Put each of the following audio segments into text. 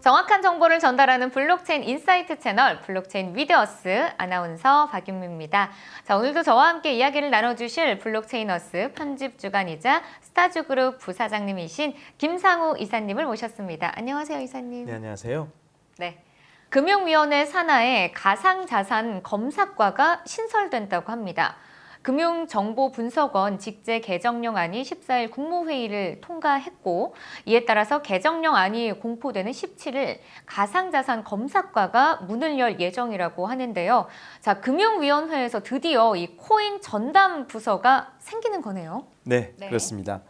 정확한 정보를 전달하는 블록체인 인사이트 채널 블록체인 위드어스 아나운서 박윤미입니다. 자, 오늘도 저와 함께 이야기를 나눠주실 블록체인어스 편집주간이자 스타즈그룹 부사장님이신 김상우 이사님을 모셨습니다. 안녕하세요, 이사님. 네, 안녕하세요. 네. 금융위원회 산하에 가상자산 검사과가 신설된다고 합니다. 금융정보분석원 직제 개정령안이 14일 국무회의를 통과했고, 이에 따라서 개정령안이 공포되는 17일 가상자산 검사과가 문을 열 예정이라고 하는데요. 자, 금융위원회에서 드디어 이 코인 전담 부서가 생기는 거네요. 네, 그렇습니다.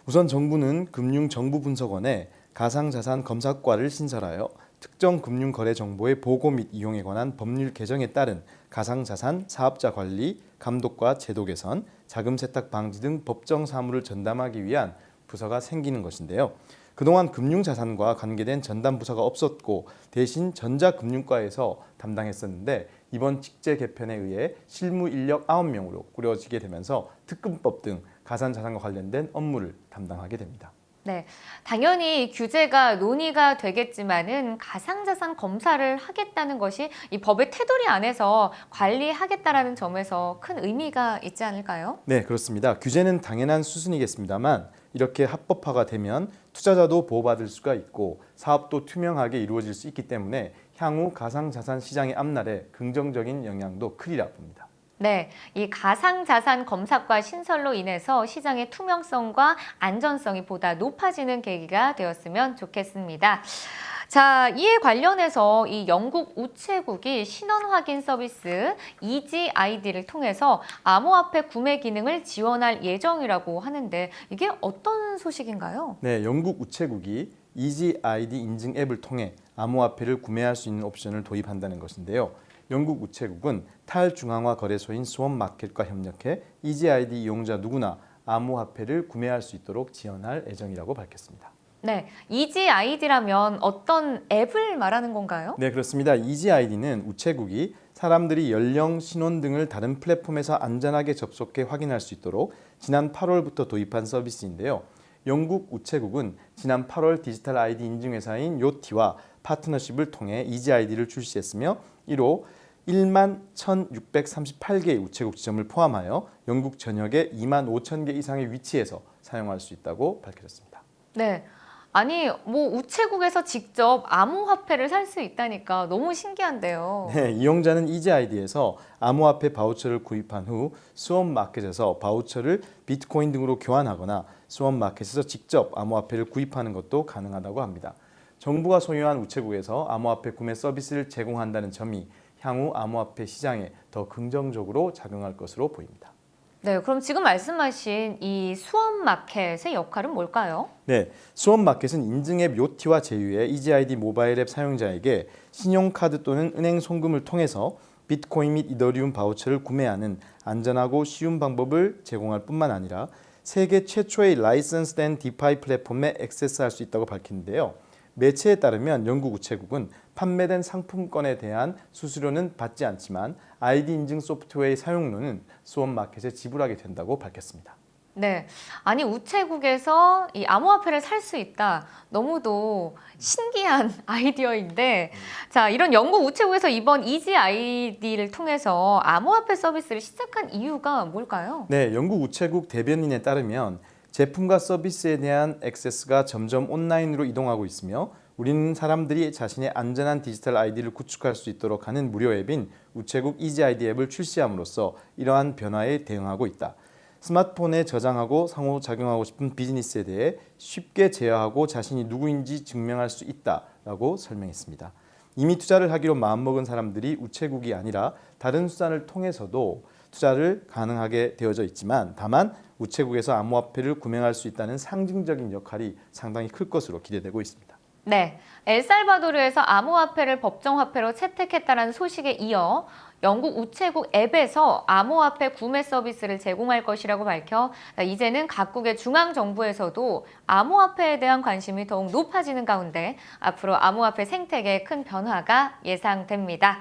우선 정부는 금융정보분석원에 가상자산 검사과를 신설하여 특정 금융거래 정보의 보고 및 이용에 관한 법률 개정에 따른 가상자산 사업자 관리, 감독과 제도 개선, 자금 세탁 방지 등 법정 사무를 전담하기 위한 부서가 생기는 것인데요. 그동안 금융자산과 관계된 전담 부서가 없었고 대신 전자금융과에서 담당했었는데 이번 직제 개편에 의해 실무 인력 9명으로 꾸려지게 되면서 특근법 등 가상자산과 관련된 업무를 담당하게 됩니다. 네, 당연히 규제가 논의가 되겠지만은 가상자산 검사를 하겠다는 것이 이 법의 테두리 안에서 관리하겠다라는 점에서 큰 의미가 있지 않을까요? 네, 그렇습니다. 규제는 당연한 수순이겠습니다만 이렇게 합법화가 되면 투자자도 보호받을 수가 있고 사업도 투명하게 이루어질 수 있기 때문에 향후 가상자산 시장의 앞날에 긍정적인 영향도 크리라 봅니다. 네, 이 가상자산 검사과 신설로 인해서 시장의 투명성과 안전성이 보다 높아지는 계기가 되었으면 좋겠습니다. 자, 이에 관련해서 이 영국 우체국이 신원 확인 서비스 이지 아이디를 통해서 암호화폐 구매 기능을 지원할 예정이라고 하는데 이게 어떤 소식인가요? 네, 영국 우체국이 이지 아이디 인증 앱을 통해 암호화폐를 구매할 수 있는 옵션을 도입한다는 것인데요. 영국 우체국은 탈중앙화 거래소인 스왑마켓과 협력해 이지 아이디 이용자 누구나 암호화폐를 구매할 수 있도록 지원할 예정이라고 밝혔습니다. 네, 이지 아이디라면 어떤 앱을 말하는 건가요? 네, 그렇습니다. 이지 아이디는 우체국이 사람들이 연령, 신원 등을 다른 플랫폼에서 안전하게 접속해 확인할 수 있도록 지난 8월부터 도입한 서비스인데요. 영국 우체국은 지난 8월 디지털 아이디 인증 회사인 요티와 파트너십을 통해 이지 아이디를 출시했으며 이로 1만 1,638개의 우체국 지점을 포함하여 영국 전역에 2만 5천 개 이상의 위치에서 사용할 수 있다고 밝혀졌습니다. 네. 아니, 뭐 우체국에서 직접 암호화폐를 살 수 있다니까 너무 신기한데요. 네, 이용자는 이지 아이디에서 암호화폐 바우처를 구입한 후 스왑마켓에서 바우처를 비트코인 등으로 교환하거나 스왑마켓에서 직접 암호화폐를 구입하는 것도 가능하다고 합니다. 정부가 소유한 우체국에서 암호화폐 구매 서비스를 제공한다는 점이 향후 암호화폐 시장에 더 긍정적으로 작용할 것으로 보입니다. 네, 그럼 지금 말씀하신 이 스왑마켓의 역할은 뭘까요? 네, 스왑마켓은 인증앱 요티와 제휴해 이지 아이디 모바일 앱 사용자에게 신용카드 또는 은행 송금을 통해서 비트코인 및 이더리움 바우처를 구매하는 안전하고 쉬운 방법을 제공할 뿐만 아니라 세계 최초의 라이선스된 디파이 플랫폼에 액세스할 수 있다고 밝히는데요. 매체에 따르면 영국 우체국은 판매된 상품권에 대한 수수료는 받지 않지만 아이디 인증 소프트웨어의 사용료는 스왑마켓에 지불하게 된다고 밝혔습니다. 네, 아니 우체국에서 이 암호화폐를 살 수 있다. 너무도 신기한 아이디어인데, 자, 이런 영국 우체국에서 이번 이지 아이디를 통해서 암호화폐 서비스를 시작한 이유가 뭘까요? 네, 영국 우체국 대변인에 따르면 제품과 서비스에 대한 액세스가 점점 온라인으로 이동하고 있으며 우리는 사람들이 자신의 안전한 디지털 아이디를 구축할 수 있도록 하는 무료 앱인 우체국 이지 아이디 앱을 출시함으로써 이러한 변화에 대응하고 있다. 스마트폰에 저장하고 상호작용하고 싶은 비즈니스에 대해 쉽게 제어하고 자신이 누구인지 증명할 수 있다라고 설명했습니다. 이미 투자를 하기로 마음먹은 사람들이 우체국이 아니라 다른 수단을 통해서도 투자를 가능하게 되어져 있지만 다만 우체국에서 암호화폐를 구매할 수 있다는 상징적인 역할이 상당히 클 것으로 기대되고 있습니다. 네, 엘살바도르에서 암호화폐를 법정화폐로 채택했다는 소식에 이어 영국 우체국 앱에서 암호화폐 구매 서비스를 제공할 것이라고 밝혀 이제는 각국의 중앙정부에서도 암호화폐에 대한 관심이 더욱 높아지는 가운데 앞으로 암호화폐 생태계에 큰 변화가 예상됩니다.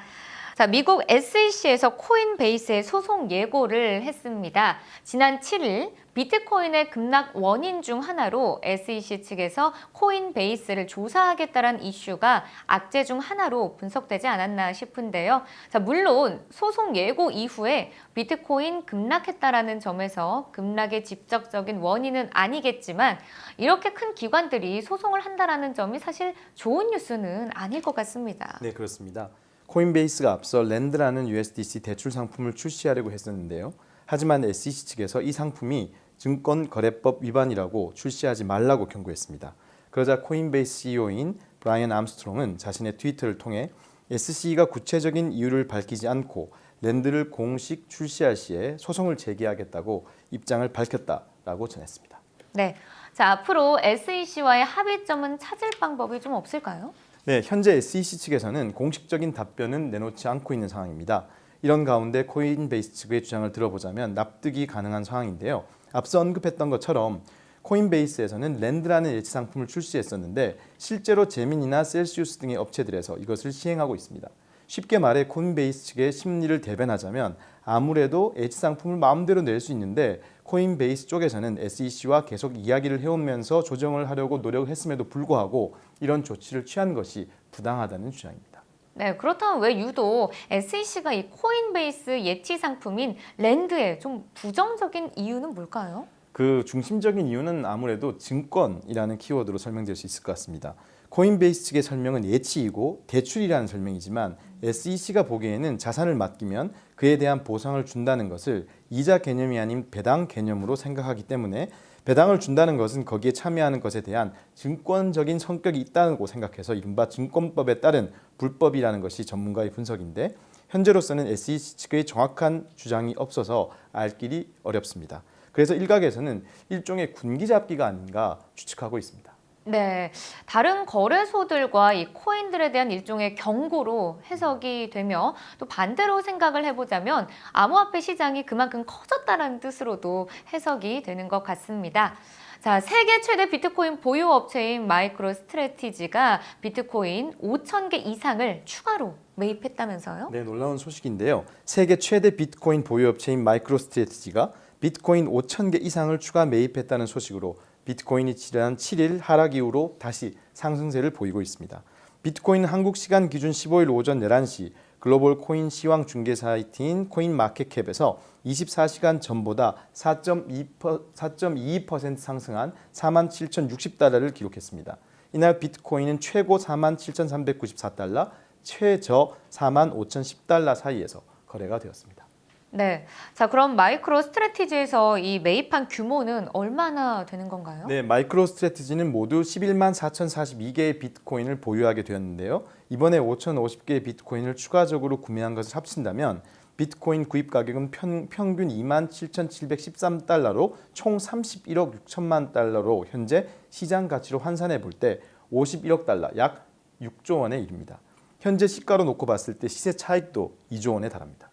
자, 미국 SEC에서 코인베이스의 소송 예고를 했습니다. 지난 7일 비트코인의 급락 원인 중 하나로 SEC 측에서 코인베이스를 조사하겠다는 이슈가 악재 중 하나로 분석되지 않았나 싶은데요. 자, 물론 소송 예고 이후에 비트코인 급락했다라는 점에서 급락의 직접적인 원인은 아니겠지만 이렇게 큰 기관들이 소송을 한다라는 점이 사실 좋은 뉴스는 아닐 것 같습니다. 네, 그렇습니다. 코인베이스가 앞서 랜드라는 USDC 대출 상품을 출시하려고 했었는데요. 하지만 SEC 측에서 이 상품이 증권거래법 위반이라고 출시하지 말라고 경고했습니다. 그러자 코인베이스 CEO인 브라이언 암스트롱은 자신의 트위터를 통해 SEC가 구체적인 이유를 밝히지 않고 랜드를 공식 출시할 시에 소송을 제기하겠다고 입장을 밝혔다라고 전했습니다. 네, 자 앞으로 SEC와의 합의점은 찾을 방법이 좀 없을까요? 네, 현재 SEC 측에서는 공식적인 답변은 내놓지 않고 있는 상황입니다. 이런 가운데 코인베이스 측의 주장을 들어보자면 납득이 가능한 상황인데요. 앞서 언급했던 것처럼 코인베이스에서는 랜드라는 예치 상품을 출시했었는데 실제로 제민이나 셀시우스 등의 업체들에서 이것을 시행하고 있습니다. 쉽게 말해 코인베이스 측의 심리를 대변하자면 아무래도 예치 상품을 마음대로 낼 수 있는데 코인베이스 쪽에서는 SEC와 계속 이야기를 해오면서 조정을 하려고 노력을 했음에도 불구하고 이런 조치를 취한 것이 부당하다는 주장입니다. 네, 그렇다면 왜 유독 SEC가 이 코인베이스 예치 상품인 랜드에 좀 부정적인 이유는 뭘까요? 그 중심적인 이유는 아무래도 증권이라는 키워드로 설명될 수 있을 것 같습니다. 코인베이스 측의 설명은 예치이고 대출이라는 설명이지만 SEC가 보기에는 자산을 맡기면 그에 대한 보상을 준다는 것을 이자 개념이 아닌 배당 개념으로 생각하기 때문에 배당을 준다는 것은 거기에 참여하는 것에 대한 증권적인 성격이 있다고 생각해서 이른바 증권법에 따른 불법이라는 것이 전문가의 분석인데 현재로서는 SEC 측의 정확한 주장이 없어서 알 길이 어렵습니다. 그래서 일각에서는 일종의 군기잡기가 아닌가 추측하고 있습니다. 네, 다른 거래소들과 이 코인들에 대한 일종의 경고로 해석이 되며 또 반대로 생각을 해보자면 암호화폐 시장이 그만큼 커졌다는 뜻으로도 해석이 되는 것 같습니다. 자, 세계 최대 비트코인 보유 업체인 마이크로 스트래티지가 비트코인 5,000개 이상을 추가로 매입했다면서요? 네, 놀라운 소식인데요. 세계 최대 비트코인 보유 업체인 마이크로 스트래티지가 비트코인 5,000개 이상을 추가 매입했다는 소식으로 비트코인이 지난 7일 하락 이후로 다시 상승세를 보이고 있습니다. 비트코인은 한국 시간 기준 15일 오전 11시 글로벌 코인 시황 중개 사이트인 코인마켓캡에서 24시간 전보다 4.22% 상승한 47,060달러를 기록했습니다. 이날 비트코인은 최고 47,394달러, 최저 45,010달러 사이에서 거래가 되었습니다. 네, 자 그럼 마이크로 스트래티지에서 이 매입한 규모는 얼마나 되는 건가요? 네, 마이크로 스트래티지는 모두 11만 4,042개의 비트코인을 보유하게 되었는데요. 이번에 5,050개의 비트코인을 추가적으로 구매한 것을 합친다면 비트코인 구입 가격은 평균 2만 7,713달러로 총 31억 6천만 달러로 현재 시장 가치로 환산해 볼 때 51억 달러, 약 6조 원에 이릅니다. 현재 시가로 놓고 봤을 때 시세 차익도 2조 원에 달합니다.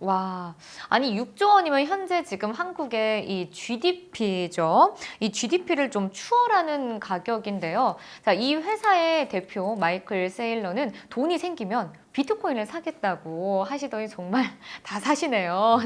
와, 아니 6조 원이면 현재 지금 한국의 이 GDP죠. 이 GDP를 좀 추월하는 가격인데요. 자, 이 회사의 대표 마이클 세일러는 돈이 생기면 비트코인을 사겠다고 하시더니 정말 다 사시네요.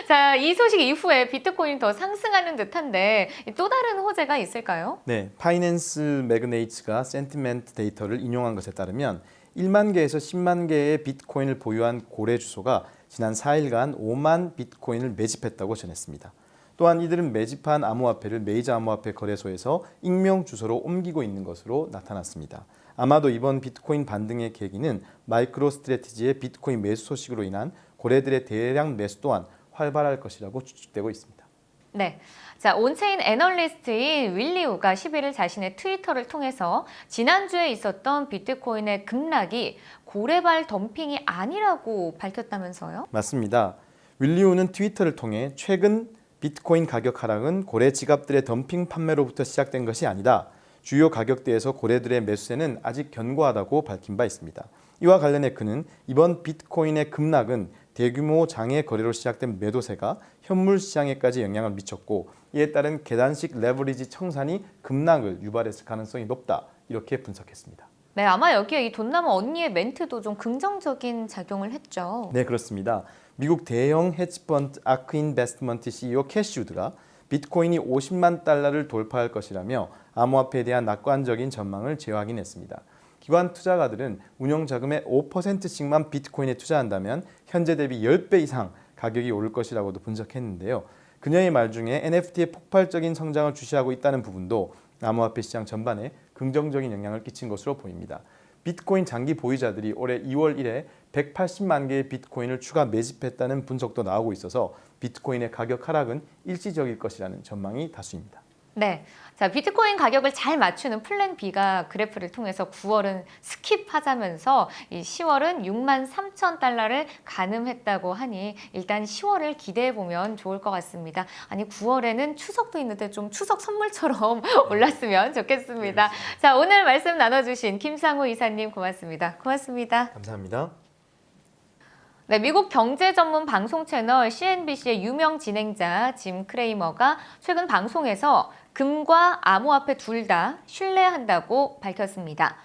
자, 이 소식 이후에 비트코인이 더 상승하는 듯한데 또 다른 호재가 있을까요? 네, 파이낸스 매그네이츠가 센티멘트 데이터를 인용한 것에 따르면 1만 개에서 10만 개의 비트코인을 보유한 고래 주소가 지난 4일간 5만 비트코인을 매집했다고 전했습니다. 또한 이들은 매집한 암호화폐를 메이저 암호화폐 거래소에서 익명 주소로 옮기고 있는 것으로 나타났습니다. 아마도 이번 비트코인 반등의 계기는 마이크로 스트래티지의 비트코인 매수 소식으로 인한 고래들의 대량 매수 또한 활발할 것이라고 추측되고 있습니다. 네. 자, 온체인 애널리스트인 윌리우가 11일 자신의 트위터를 통해서 지난주에 있었던 비트코인의 급락이 고래발 덤핑이 아니라고 밝혔다면서요? 맞습니다. 윌리우는 트위터를 통해 최근 비트코인 가격 하락은 고래 지갑들의 덤핑 판매로부터 시작된 것이 아니다. 주요 가격대에서 고래들의 매수세는 아직 견고하다고 밝힌 바 있습니다. 이와 관련해 그는 이번 비트코인의 급락은 대규모 장외 거래로 시작된 매도세가 현물 시장에까지 영향을 미쳤고 이에 따른 계단식 레버리지 청산이 급락을 유발했을 가능성이 높다. 이렇게 분석했습니다. 네, 아마 여기에 이 돈나무 언니의 멘트도 좀 긍정적인 작용을 했죠. 네, 그렇습니다. 미국 대형 헤지펀드 아크 인베스트먼트 CEO 캐시 우드가 비트코인이 50만 달러를 돌파할 것이라며 암호화폐에 대한 낙관적인 전망을 재확인했습니다. 기관 투자가들은 운용 자금의 5%씩만 비트코인에 투자한다면 현재 대비 10배 이상 가격이 오를 것이라고도 분석했는데요. 그녀의 말 중에 NFT의 폭발적인 성장을 주시하고 있다는 부분도 암호화폐 시장 전반에 긍정적인 영향을 끼친 것으로 보입니다. 비트코인 장기 보유자들이 올해 2월 1일 180만 개의 비트코인을 추가 매집했다는 분석도 나오고 있어서 비트코인의 가격 하락은 일시적일 것이라는 전망이 다수입니다. 네. 자, 비트코인 가격을 잘 맞추는 플랜 B가 그래프를 통해서 9월은 스킵하자면서 이 10월은 6만 3천 달러를 가늠했다고 하니 일단 10월을 기대해 보면 좋을 것 같습니다. 아니 9월에는 추석도 있는데 좀 추석 선물처럼 올랐으면 좋겠습니다. 자, 오늘 말씀 나눠주신 김상우 이사님 고맙습니다. 고맙습니다. 감사합니다. 네, 미국 경제 전문 방송 채널 CNBC의 유명 진행자 짐 크레이머가 최근 방송에서 금과 암호화폐 둘 다 신뢰한다고 밝혔습니다.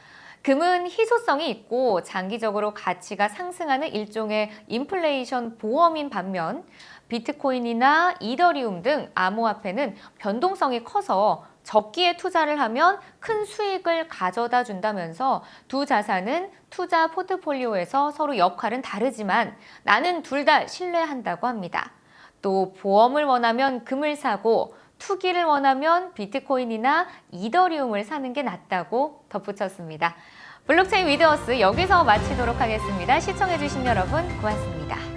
금은 희소성이 있고 장기적으로 가치가 상승하는 일종의 인플레이션 보험인 반면 비트코인이나 이더리움 등 암호화폐는 변동성이 커서 적기에 투자를 하면 큰 수익을 가져다 준다면서 두 자산은 투자 포트폴리오에서 서로 역할은 다르지만 나는 둘 다 신뢰한다고 합니다. 또 보험을 원하면 금을 사고 투기를 원하면 비트코인이나 이더리움을 사는 게 낫다고 덧붙였습니다. 블록체인 위드어스 여기서 마치도록 하겠습니다. 시청해주신 여러분 고맙습니다.